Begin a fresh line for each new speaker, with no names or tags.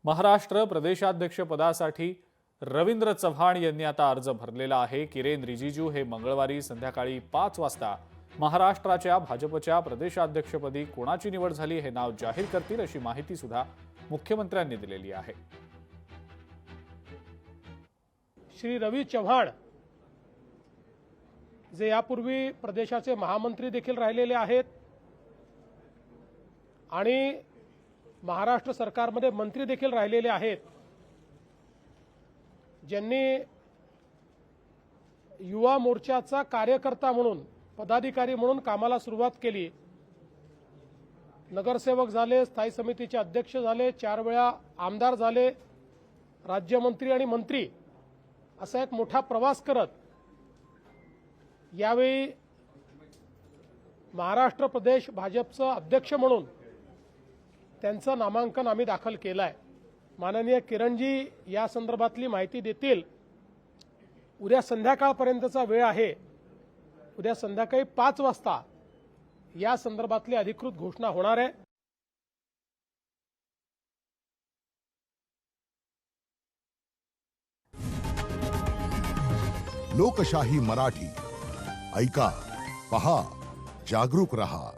महाराष्ट्र प्रदेशाध्यक्षपदासाठी रवींद्र चव्हाण यांनी आता अर्ज भरलेला आहे। किरेन रिजिजू हे मंगळवारी संध्याकाळी 5 वाजता महाराष्ट्राच्या भाजपच्या प्रदेशाध्यक्षपदी कोणाची निवड झाली हे नाव जाहीर करतील, अशी माहिती सुद्धा मुख्यमंत्र्यांनी दिलेली आहे।
श्री रवी चव्हाण जे यापूर्वी प्रदेशाचे महामंत्री देखील राहिलेले आहेत आणि महाराष्ट्र सरकारमध्ये मंत्री देखील राहिलेले आहेत, ज्यांनी युवा मोर्चाचा कार्यकर्ता म्हणून पदाधिकारी म्हणून कामाला सुरुवात केली। नगरसेवक झाले, स्थायी समितीचे अध्यक्ष झाले, 4 वेळा आमदार झाले, राज्यमंत्री आणि मंत्री असा एक मोठा प्रवास करत यावेळी महाराष्ट्र प्रदेश भाजपचं अध्यक्ष म्हणून त्यांचं नामांकन आम्ही दाखल केलं आहे। माननीय किरणजी या संदर्भातली माहिती देतील। उद्या संध्याकाळपर्यंतचा वेळ आहे। उद्या संध्याकाळी 5 वाजता या संदर्भातली अधिकृत घोषणा होणार आहे।
लोकशाही मराठी ऐका, पहा, जागरूक रहा।